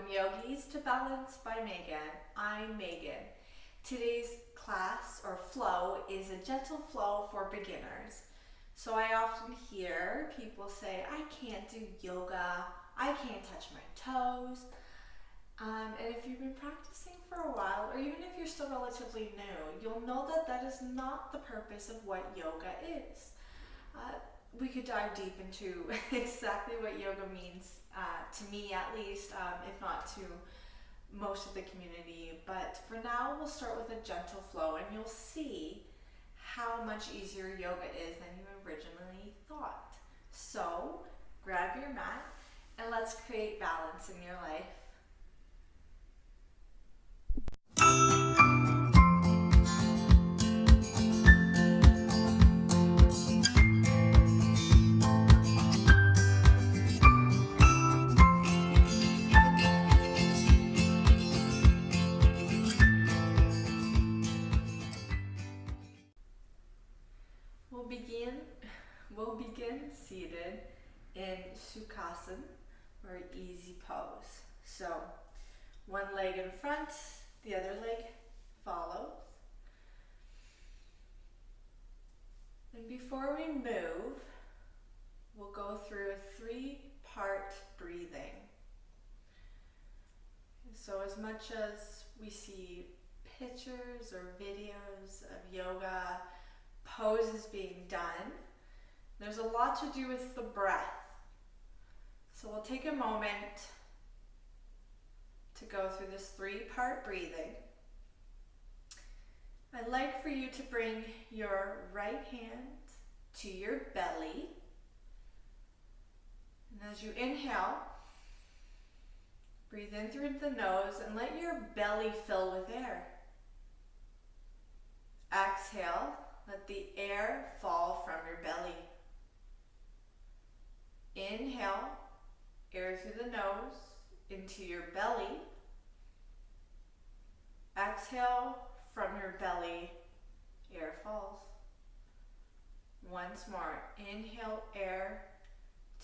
Yogis to Balance by Meghan. I'm Meghan. Today's class or flow is a gentle flow for beginners. So I often hear people say, I can't do yoga, I can't touch my toes. And if you've been practicing for a while, or even if you're still relatively new, you'll know that that is not the purpose of what yoga is. We could dive deep into exactly what yoga means, to me at least, if not to most of the community. But for now, we'll start with a gentle flow, and you'll see how much easier yoga is than you originally thought. So grab your mat and let's create balance in your life. We'll begin seated in Sukhasana, or easy pose. So one leg in front, the other leg follows. And before we move, we'll go through a 3-part breathing. So as much as we see pictures or videos of yoga poses being done, there's a lot to do with the breath. So we'll take a moment to go through this 3-part breathing. I'd like for you to bring your right hand to your belly. And as you inhale, breathe in through the nose and let your belly fill with air. Exhale, let the air fall from your belly. Inhale, air through the nose into your belly. Exhale, from your belly, air falls. Once more, inhale air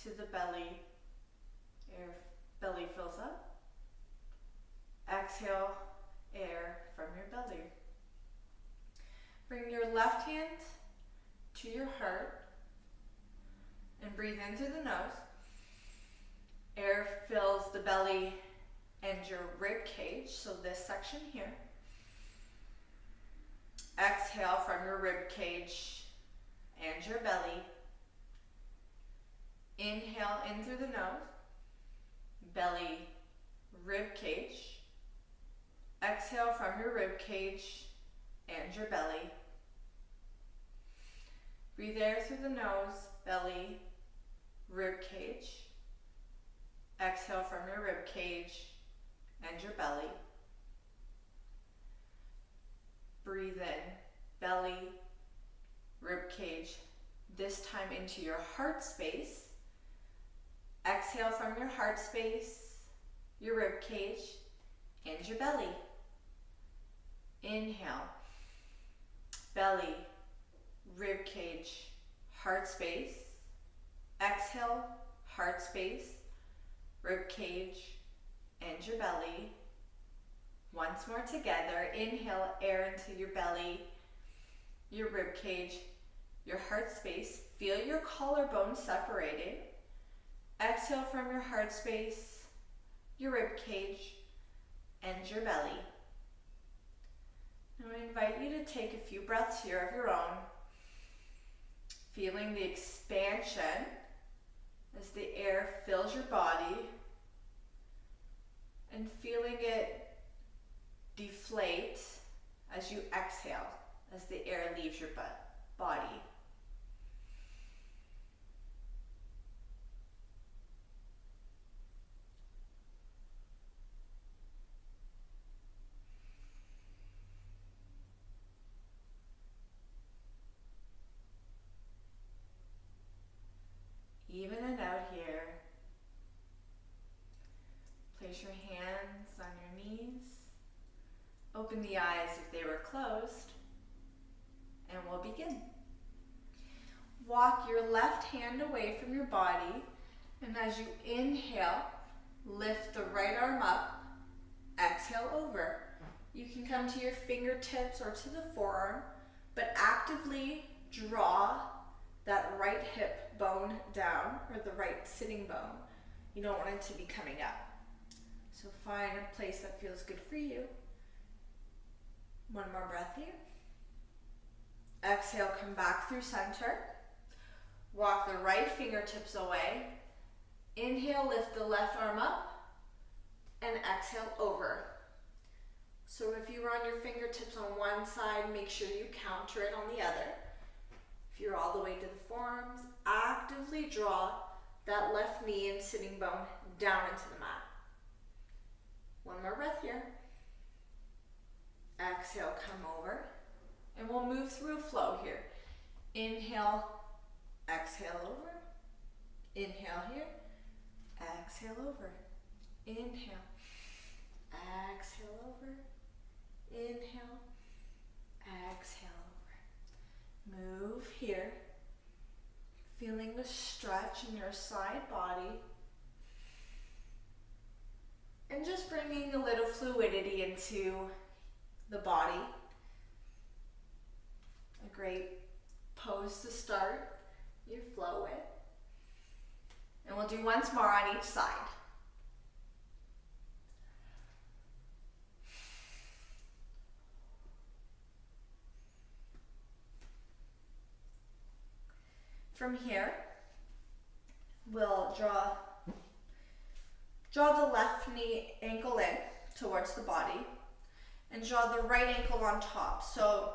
to the belly, belly fills up. Exhale air from your belly. Bring your left hand to your heart and breathe in through the nose. Air fills the belly and your rib cage, so this section here. Exhale from your rib cage and your belly. Inhale in through the nose, belly, rib cage. Exhale from your rib cage and your belly. Breathe air through the nose, belly, rib cage. Exhale from your rib cage and your belly. Breathe in, belly, rib cage, this time into your heart space. Exhale from your heart space, your rib cage, and your belly. Inhale, belly, rib cage, heart space. Exhale, heart space, rib cage, and your belly. Once more together, inhale air into your belly, your rib cage, your heart space. Feel your collarbone separating. Exhale from your heart space, your rib cage, and your belly. Now I invite you to take a few breaths here of your own, feeling the expansion as the air fills your body and feeling it deflate as you exhale, as the air leaves your body. Even and out here. Place your hands on your knees. Open the eyes if they were closed, and we'll begin. Walk your left hand away from your body, and as you inhale, lift the right right arm up, exhale over. You can come to your fingertips or to the forearm, but actively draw that right hip bone down, or the right sitting bone. You don't want it to be coming up. So find a place that feels good for you. One more breath here. Exhale, come back through center. Walk the right fingertips away. Inhale, lift the left arm up, and exhale over. So if you were on your fingertips on one side, make sure you counter it on the other. If you're all the way to the forearms, actively draw that left knee and sitting bone down into the mat. One more breath here. Exhale, come over. And we'll move through a flow here. Inhale, exhale over. Inhale here. Exhale over. Inhale. Exhale over. Inhale. Exhale over. Move here. Feeling the stretch in your side body. And just bringing a little fluidity into the body. A great pose to start your flow with. And we'll do once more on each side. From here, we'll draw the left knee ankle in towards the body and draw the right ankle on top. So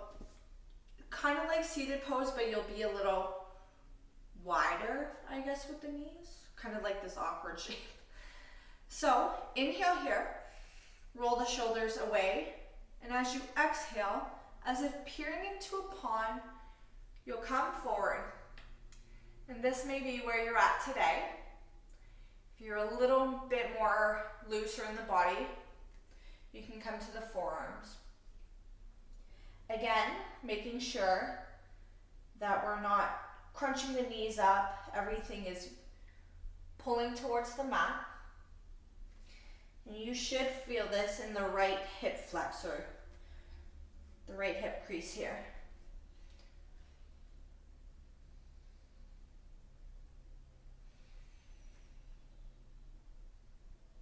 kind of like seated pose, but you'll be a little wider, I guess, with the knees. Kind of like this awkward shape. So inhale here, roll the shoulders away, and as you exhale, as if peering into a pond, you'll come forward. And this may be where you're at today. If you're a little bit more looser in the body, you can come to the forearms. Again, making sure that we're not crunching the knees up. Everything is pulling towards the mat. And you should feel this in the right hip flexor, the right hip crease here.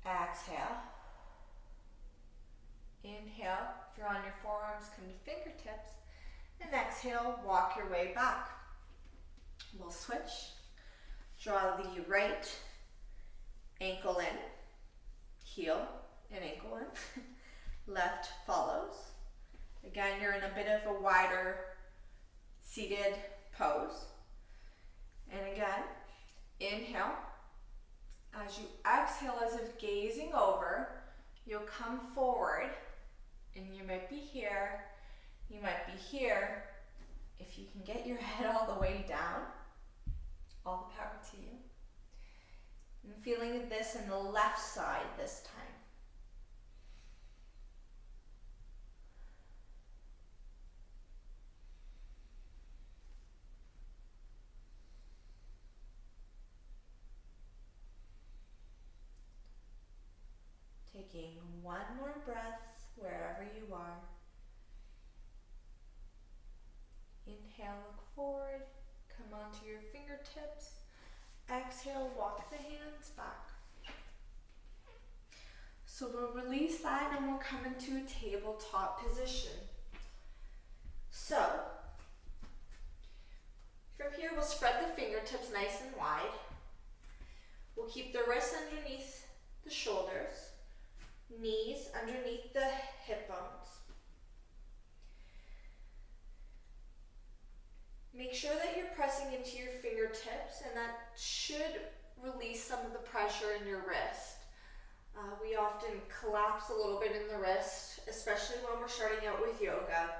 Exhale. Inhale, if you're on your forearms, come to fingertips. And exhale, walk your way back. We'll switch. Draw the right ankle in, heel and ankle in. Left follows. Again, you're in a bit of a wider seated pose. And again, inhale. As you exhale, as if gazing over, you'll come forward, and you might be here, you might be here. If you can get your head all the way down, all the power to you. And feeling this in the left side this time. Taking one more breath wherever you are. Inhale, look forward, come onto your fingertips. Exhale, walk the hands back. So we'll release that and we'll come into a tabletop position. So, from here we'll spread the fingertips nice and wide. We'll keep the wrists underneath the shoulders. Knees underneath the hip bones. Make sure that you're pressing into your fingertips, and that should release some of the pressure in your wrist. We often collapse a little bit in the wrist, especially when we're starting out with yoga.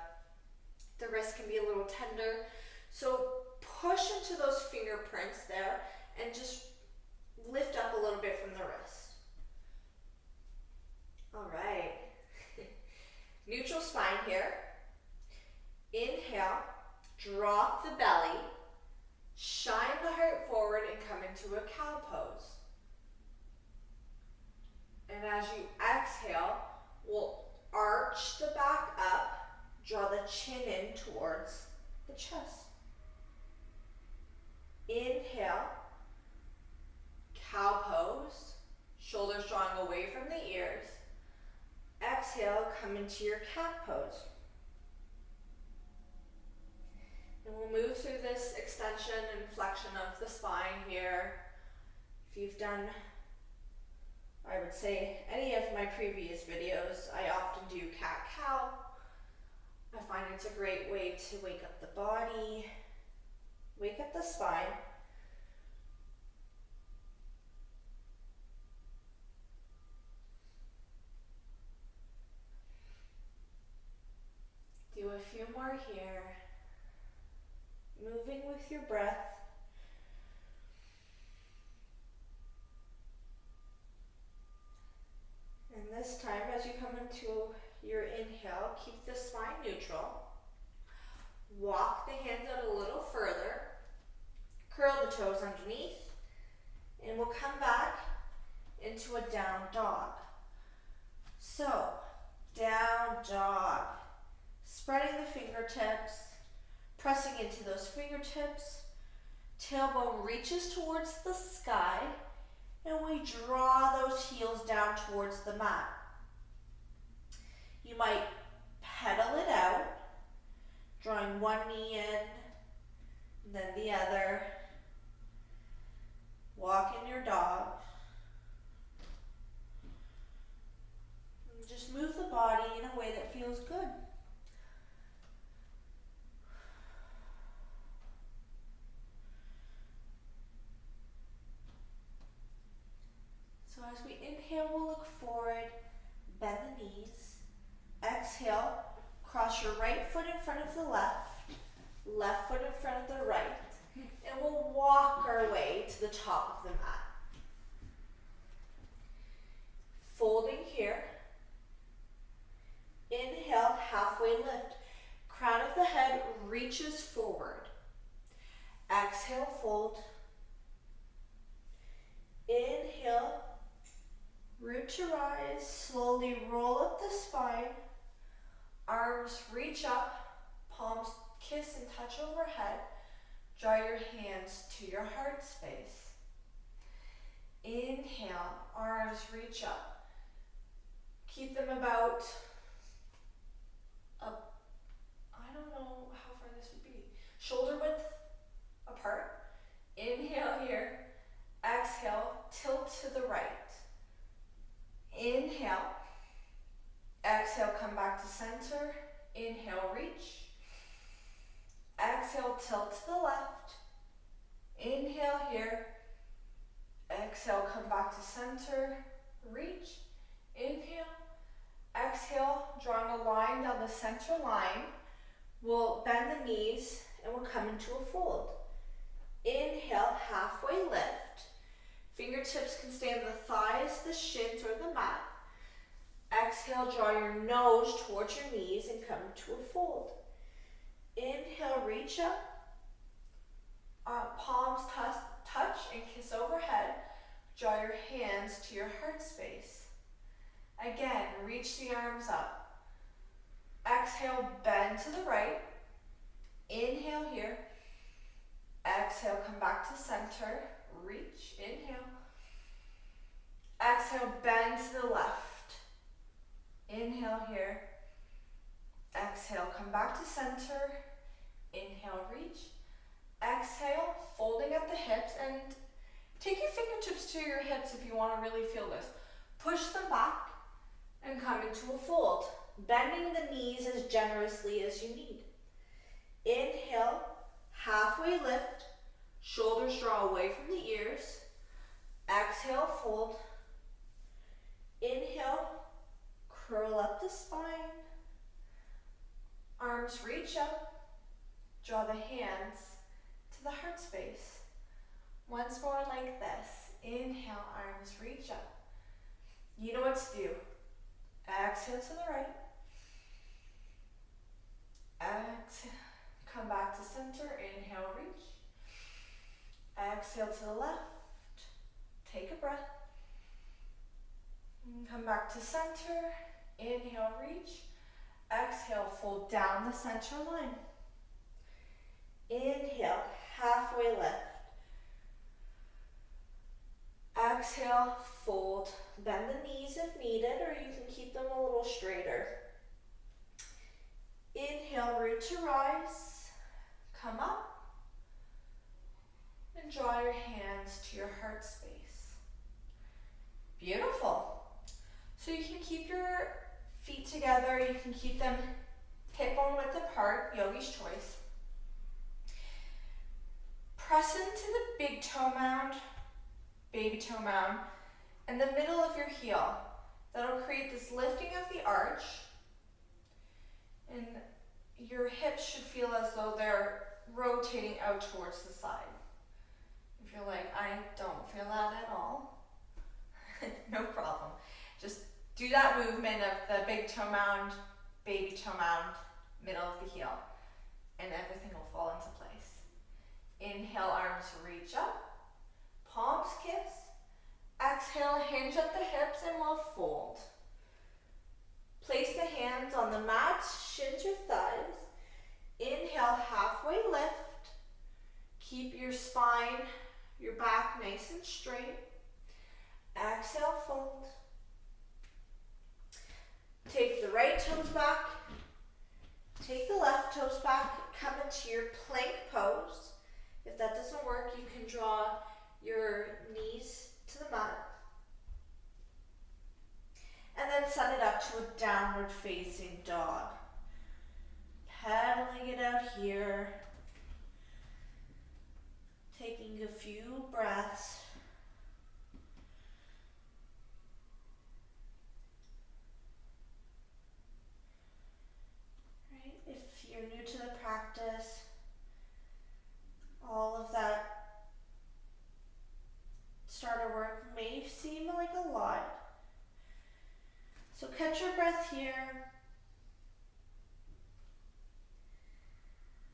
The wrist can be a little tender, so push into those fingerprints there and just lift up a little bit from the wrist. All right, neutral spine here. Inhale, drop the belly, shine the heart forward and come into a cow pose. And as you exhale, we'll arch the back up, draw the chin in towards the chest. Inhale, cow pose, shoulders drawing away from the ears. Exhale, come into your cat pose. And we'll move through this extension and flexion of the spine here. If you've done, I would say, any of my previous videos, I often do cat-cow. I find it's a great way to wake up the body, wake up the spine. Do a few more here. Moving with your breath. And this time, as you come into your inhale, keep the spine neutral. Walk the hands out a little further. Curl the toes underneath. And we'll come back into a down dog. So, down dog. Spreading the fingertips. Pressing into those fingertips. Tailbone reaches towards the sky. And we draw those heels down towards the mat. You might pedal it out, drawing one knee in, then the other. Walk in your dog. And just move the body in a way that feels good. So as we inhale, we'll look forward, bend the knees. Exhale, cross your right foot in front of the left, left foot in front of the right, and we'll walk our way to the top of the mat. Folding here. Inhale, halfway lift. Crown of the head reaches forward. Exhale, fold. Inhale. Root to rise, slowly roll up the spine, arms reach up, palms kiss and touch overhead, draw your hands to your heart space. Inhale, arms reach up, keep them about, I don't know how far this would be, shoulder width apart. Inhale here, exhale, tilt to the right. Inhale, exhale, come back to center, inhale, reach, exhale, tilt to the left, inhale here, exhale, come back to center, reach, inhale, exhale, drawing a line down the center line, we'll bend the knees and we'll come into a fold. Inhale, halfway lift. Fingertips can stay on the thighs, the shins, or the mat. Exhale, draw your nose towards your knees and come to a fold. Inhale, reach up. Palms touch and kiss overhead. Draw your hands to your heart space. Again, reach the arms up. Exhale, bend to the right. Inhale here. Exhale, come back to center. Reach, inhale. Exhale, bend to the left. Inhale here. Exhale, come back to center. Inhale, reach. Exhale, folding at the hips, and take your fingertips to your hips if you want to really feel this. Push them back and come into a fold, bending the knees as generously as you need. Inhale, halfway lift. Shoulders draw away from the ears. Exhale, fold. Inhale, curl up the spine. Arms reach up. Draw the hands to the heart space. Once more like this. Inhale, arms reach up. You know what to do. Exhale to the right. Exhale, come back to center. Inhale, reach. Exhale to the left. Take a breath. And come back to center. Inhale, reach. Exhale, fold down the center line. Inhale, halfway lift. Exhale, fold. Bend the knees if needed, or you can keep them a little straighter. Inhale, root to rise. Come up. And draw your hands to your heart space. Beautiful. So you can keep your feet together. You can keep them hip bone width apart, Yogi's choice. Press into the big toe mound, baby toe mound, and the middle of your heel. That'll create this lifting of the arch, and your hips should feel as though they're rotating out towards the side. If you're like, I don't feel that at all, no problem. Just do that movement of the big toe mound, baby toe mound, middle of the heel, and everything will fall into place. Inhale, arms reach up, palms kiss. Exhale, hinge at the hips and we'll fold. Place the hands on the mat, shins your thighs. Inhale, halfway lift. Keep your spine, your back nice and straight. Exhale, fold. Take the right toes back. Take the left toes back. Come into your plank pose. If that doesn't work, you can draw your knees to the mat. And then send it up to a downward facing dog. Pedaling it out here. Taking a few breaths. Right? If you're new to the practice, all of that starter work may seem like a lot. So catch your breath here.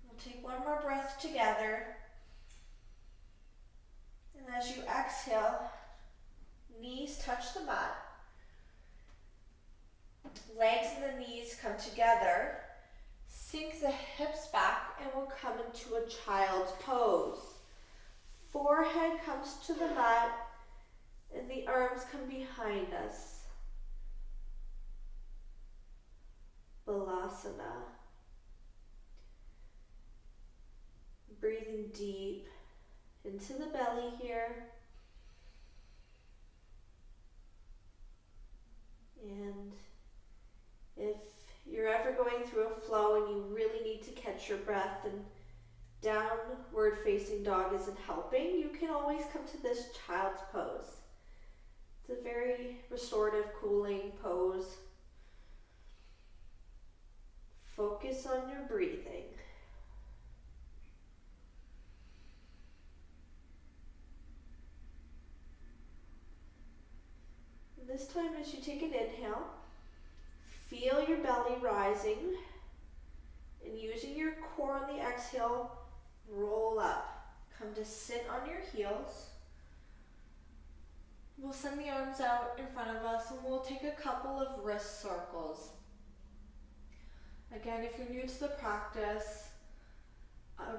We'll take one more breath together. And as you exhale, knees touch the mat. Legs and the knees come together. Sink the hips back and we'll come into a child's pose. Forehead comes to the mat and the arms come behind us. Balasana. Breathing deep into the belly here. And if you're ever going through a flow and you really need to catch your breath and downward facing dog isn't helping, you can always come to this child's pose. It's a very restorative, cooling pose. Focus on your breathing. And this time as you take an inhale, feel your belly rising, and using your core on the exhale, roll up. Come to sit on your heels. We'll send the arms out in front of us and we'll take a couple of wrist circles. Again, if you're new to the practice,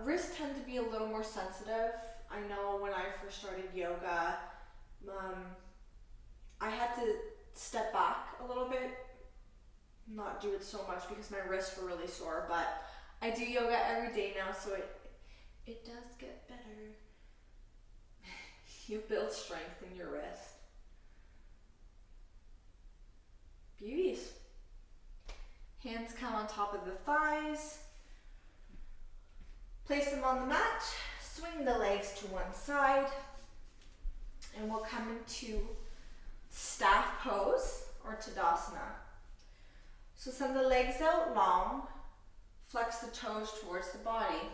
wrists tend to be a little more sensitive. I know when I first started yoga, I had to step back a little bit, not do it so much because my wrists were really sore, but I do yoga every day now, so it does get better. You build strength in your wrist. Beauties. Hands come on top of the thighs. Place them on the mat. Swing the legs to one side. And we'll come into staff pose or Tadasana. So send the legs out long. Flex the toes towards the body.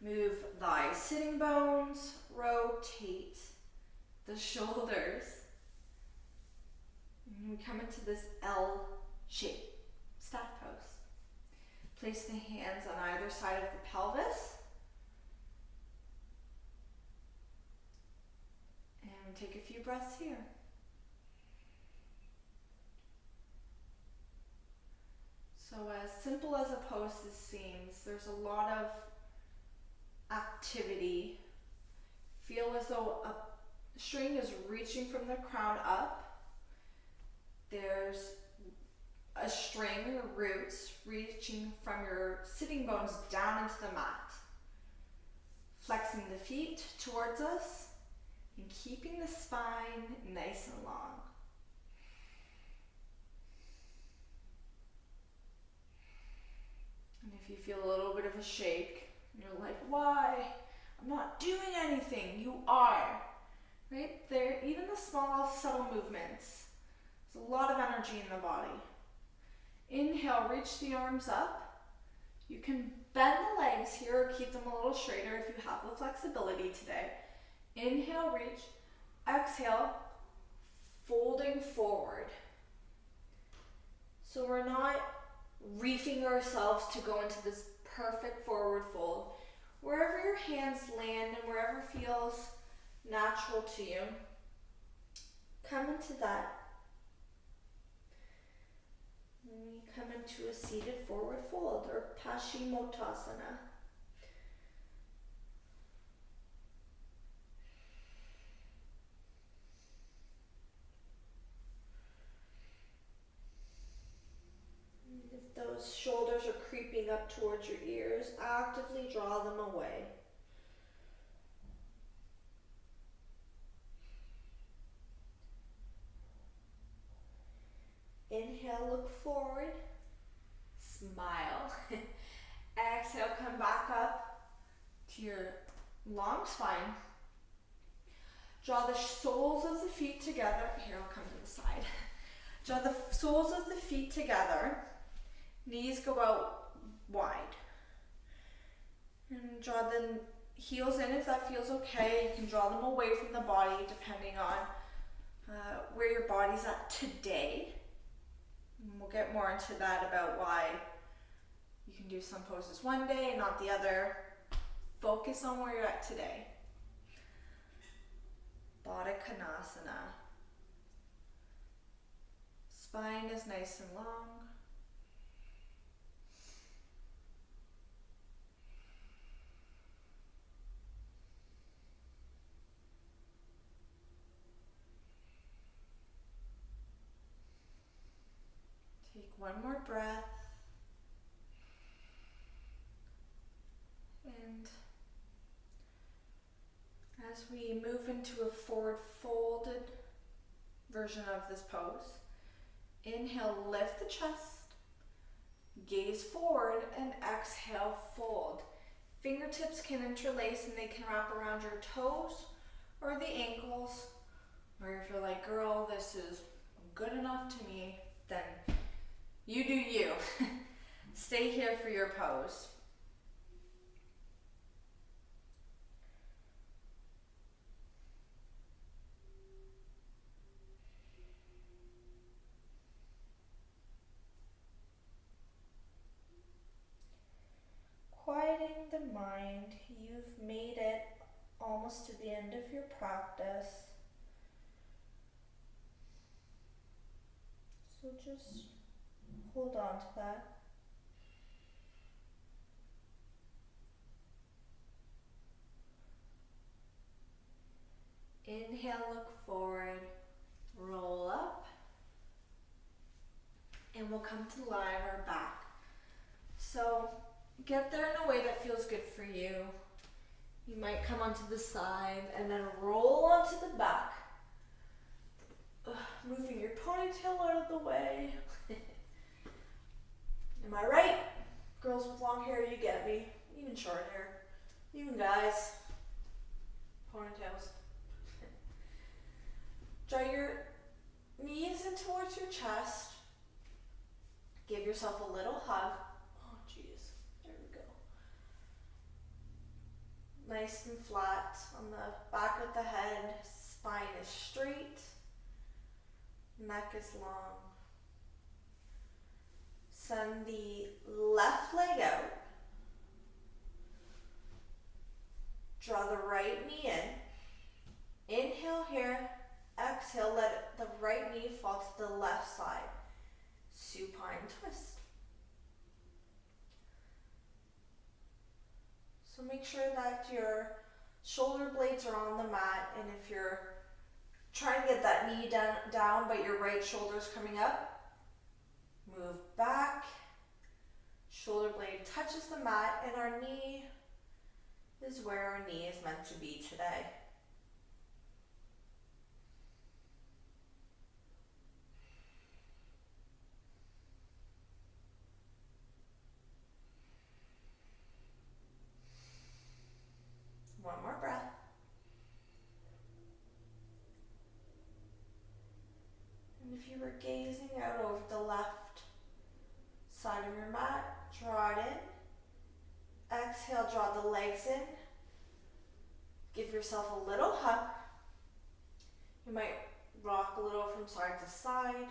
Move thigh sitting bones. Rotate the shoulders. And we come into this L shape. Staff pose. Place the hands on either side of the pelvis. And take a few breaths here. simple as a pose this seems, there's a lot of activity. Feel as though a string is reaching from the crown up. There's a string or roots reaching from your sitting bones down into the mat. Flexing the feet towards us and keeping the spine nice and long. And if you feel a little bit of a shake, and you're like, why? I'm not doing anything. You are. Right? There, even the small, subtle movements. There's a lot of energy in the body. Inhale, reach the arms up. You can bend the legs here or keep them a little straighter if you have the flexibility today. Inhale, reach. Exhale, folding forward. So we're not reefing ourselves to go into this perfect forward fold. Wherever your hands land and wherever feels natural to you, come into that. And we come into a seated forward fold or Paschimottanasana. If those shoulders are creeping up towards your ears, actively draw them away. Inhale, look forward, smile. Exhale, come back up to your long spine. Draw the soles of the feet together. Here, I'll come to the side. Draw the soles of the feet together. Knees go out wide. And draw the heels in if that feels okay. You can draw them away from the body depending on where your body's at today. And we'll get more into that about why you can do some poses one day and not the other. Focus on where you're at today. Baddha Konasana. Spine is nice and long. Take one more breath. And as we move into a forward folded version of this pose, inhale, lift the chest, gaze forward, and exhale, fold. Fingertips can interlace and they can wrap around your toes or the ankles. Or if you're like, girl, this is good enough to me, then you do you. Stay here for your pose. Quieting the mind, you've made it almost to the end of your practice. So just hold on to that. Inhale, look forward, roll up, and we'll come to lie on our back. So get there in a way that feels good for you. You might come onto the side and then roll onto the back. Moving your ponytail out of the way. Am I right? Girls with long hair, you get me. Even short hair. Even guys. Ponytails. Draw your knees in towards your chest. Give yourself a little hug. Oh, jeez. There we go. Nice and flat on the back of the head. Spine is straight. Neck is long. Send the left leg out. Draw the right knee in. Inhale here. Exhale, let the right knee fall to the left side. Supine twist. So make sure that your shoulder blades are on the mat, and if you're trying to get that knee down but your right shoulder's coming up, move back, shoulder blade touches the mat, and our knee is where our knee is meant to be today. One more breath. And if you were gazing out over the left side of your mat, draw it in. Exhale, draw the legs in. Give yourself a little hug. You might rock a little from side to side.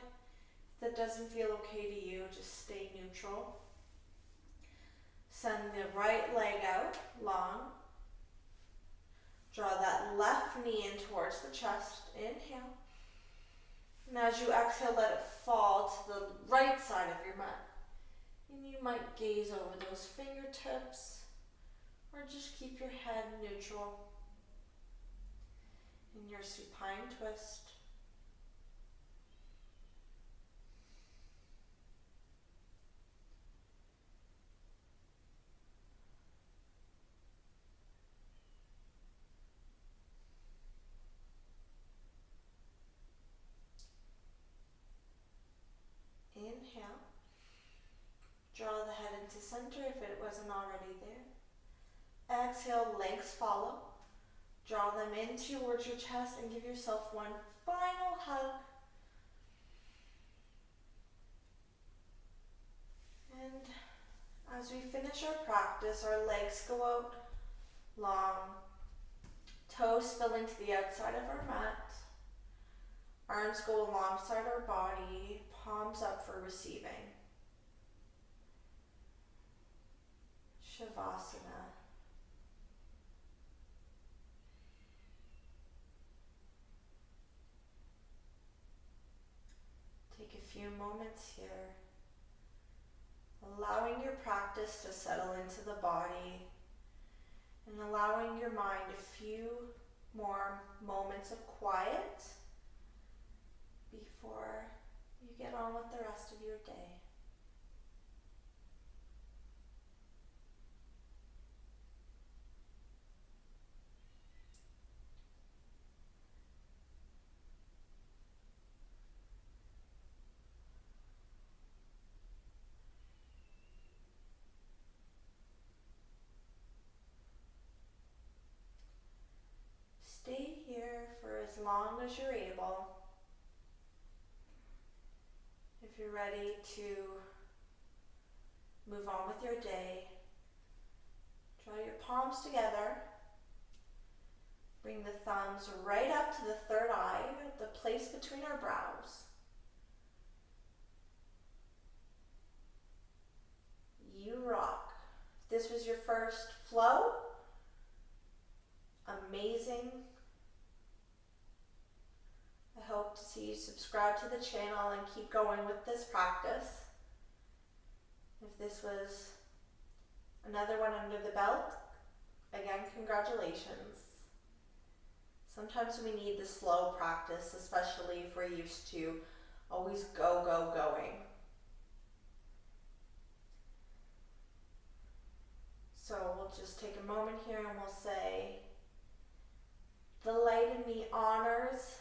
If that doesn't feel okay to you, just stay neutral. Send the right leg out long. Draw that left knee in towards the chest. Inhale. And as you exhale, let it fall to the right side of your mat. And you might gaze over those fingertips, or just keep your head neutral in your supine twist. Inhale. Draw the head into center if it wasn't already there. Exhale, legs follow. Draw them in towards your chest and give yourself one final hug. And as we finish our practice, our legs go out long, toes spilling to the outside of our mat. Arms go alongside our body, palms up for receiving. Shavasana. Take a few moments here, allowing your practice to settle into the body and allowing your mind a few more moments of quiet before you get on with the rest of your day. Stay here for as long as you're able. If you're ready to move on with your day, draw your palms together. Bring the thumbs right up to the third eye, the place between our brows. You rock. If this was your first flow, amazing. I hope to see you subscribe to the channel and keep going with this practice. If this was another one under the belt, again, congratulations. Sometimes we need the slow practice, especially if we're used to always going. So we'll just take a moment here and we'll say, the light in me honors